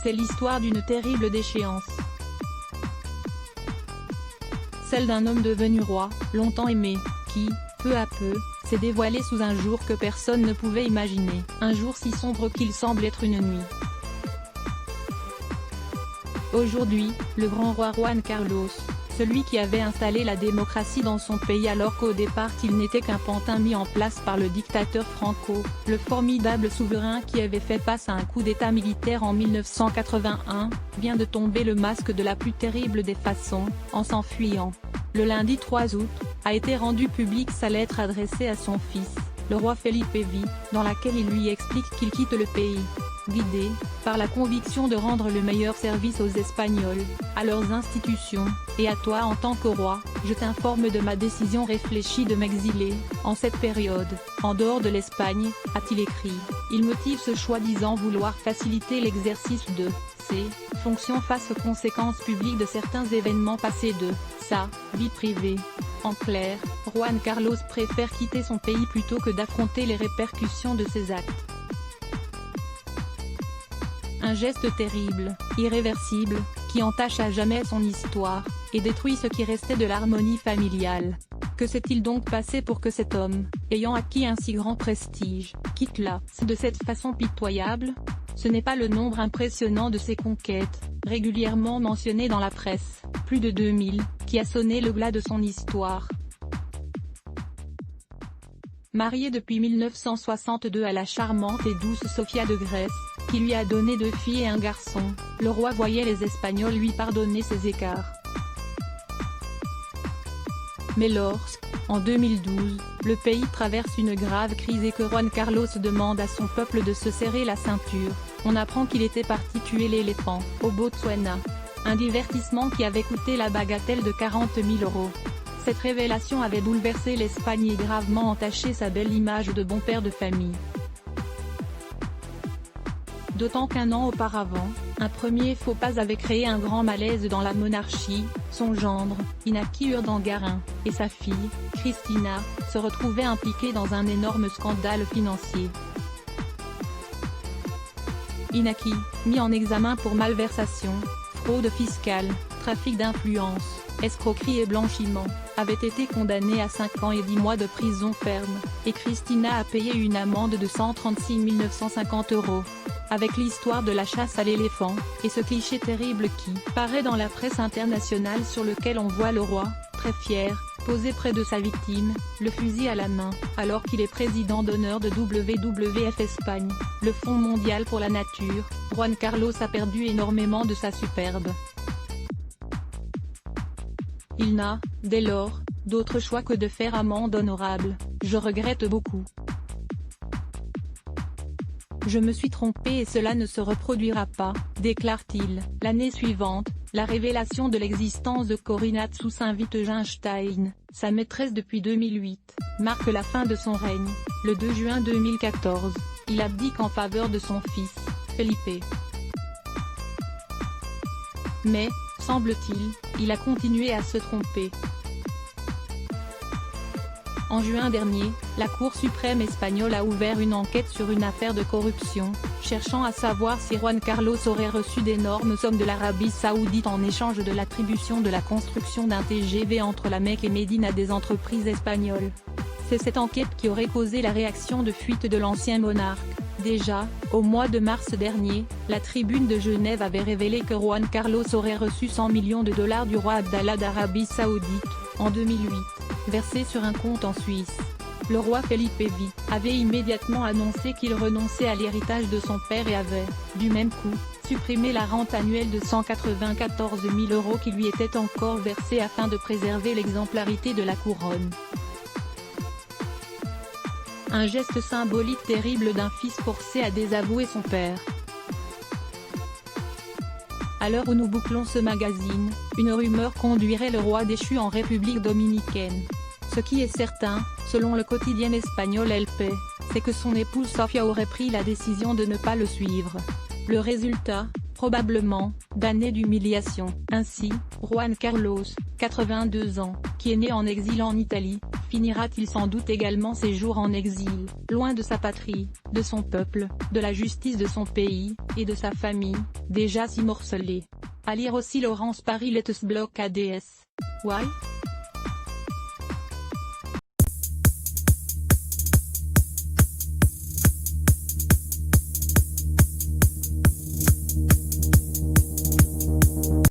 c'est l'histoire d'une terrible déchéance. Celle d'un homme devenu roi, longtemps aimé, qui, peu à peu, s'est dévoilé sous un jour que personne ne pouvait imaginer, un jour si sombre qu'il semble être une nuit. Aujourd'hui, le grand roi Juan Carlos, celui qui avait installé la démocratie dans son pays alors qu'au départ il n'était qu'un pantin mis en place par le dictateur Franco, le formidable souverain qui avait fait face à un coup d'état militaire en 1981, vient de tomber le masque de la plus terrible des façons, en s'enfuyant. Le lundi 3 août, a été rendue publique sa lettre adressée à son fils, le roi Felipe V, dans laquelle il lui explique qu'il quitte le pays, guidé par la conviction de rendre le meilleur service aux Espagnols, à leurs institutions, et à toi en tant que roi, je t'informe de ma décision réfléchie de m'exiler, en cette période, en dehors de l'Espagne, a-t-il écrit. Il motive ce choix disant vouloir faciliter l'exercice de ses fonctions face aux conséquences publiques de certains événements passés de sa vie privée. En clair, Juan Carlos préfère quitter son pays plutôt que d'affronter les répercussions de ses actes. Un geste terrible, irréversible, qui entache à jamais son histoire, et détruit ce qui restait de l'harmonie familiale. Que s'est-il donc passé pour que cet homme, ayant acquis un si grand prestige, quitte là, de cette façon pitoyable? Ce n'est pas le nombre impressionnant de ses conquêtes, régulièrement mentionné dans la presse, plus de 2000, qui a sonné le glas de son histoire. Marié depuis 1962 à la charmante et douce Sofia de Grèce, qui lui a donné 2 filles et un garçon, le roi voyait les Espagnols lui pardonner ses écarts. Mais lorsque, en 2012, le pays traverse une grave crise et que Juan Carlos demande à son peuple de se serrer la ceinture, on apprend qu'il était parti tuer l'éléphant, au Botswana. Un divertissement qui avait coûté la bagatelle de 40 000 €. Cette révélation avait bouleversé l'Espagne et gravement entaché sa belle image de bon père de famille. D'autant qu'un an auparavant, un premier faux pas avait créé un grand malaise dans la monarchie, son gendre, Iñaki Urdangarin, et sa fille, Cristina, se retrouvaient impliqués dans un énorme scandale financier. Iñaki, mis en examen pour malversation, fraude fiscale, trafic d'influence, escroquerie et blanchiment, avait été condamné à 5 ans et 10 mois de prison ferme, et Cristina a payé une amende de 136 950 €. Avec l'histoire de la chasse à l'éléphant, et ce cliché terrible qui paraît dans la presse internationale sur lequel on voit le roi, très fier, posé près de sa victime, le fusil à la main, alors qu'il est président d'honneur de WWF Espagne, le Fonds mondial pour la nature, Juan Carlos a perdu énormément de sa superbe. Il n'a, dès lors, d'autre choix que de faire amende honorable. Je regrette beaucoup. Je me suis trompé et cela ne se reproduira pas, déclare-t-il. L'année suivante, la révélation de l'existence de Corinna Tsusinvitgenstein, sa maîtresse depuis 2008, marque la fin de son règne. Le 2 juin 2014, il abdique en faveur de son fils, Felipe. Mais, semble-t-il, il a continué à se tromper. En juin dernier, la Cour suprême espagnole a ouvert une enquête sur une affaire de corruption, cherchant à savoir si Juan Carlos aurait reçu d'énormes sommes de l'Arabie Saoudite en échange de l'attribution de la construction d'un TGV entre la Mecque et Médine à des entreprises espagnoles. C'est cette enquête qui aurait causé la réaction de fuite de l'ancien monarque. Déjà, au mois de mars dernier, la Tribune de Genève avait révélé que Juan Carlos aurait reçu 100 millions de dollars du roi Abdallah d'Arabie Saoudite, en 2008, versés sur un compte en Suisse. Le roi Felipe V avait immédiatement annoncé qu'il renonçait à l'héritage de son père et avait, du même coup, supprimé la rente annuelle de 194 000 € qui lui était encore versée afin de préserver l'exemplarité de la couronne. Un geste symbolique terrible d'un fils forcé à désavouer son père. À l'heure où nous bouclons ce magazine, une rumeur conduirait le roi déchu en République dominicaine. Ce qui est certain, selon le quotidien espagnol El País, c'est que son épouse Sofia aurait pris la décision de ne pas le suivre. Le résultat, probablement, d'années d'humiliation. Ainsi, Juan Carlos, 82 ans, qui est né en exil en Italie, finira-t-il sans doute également ses jours en exil, loin de sa patrie, de son peuple, de la justice de son pays, et de sa famille, déjà si morcelée. À lire aussi Laurence Paris Let's Block ADS. Why?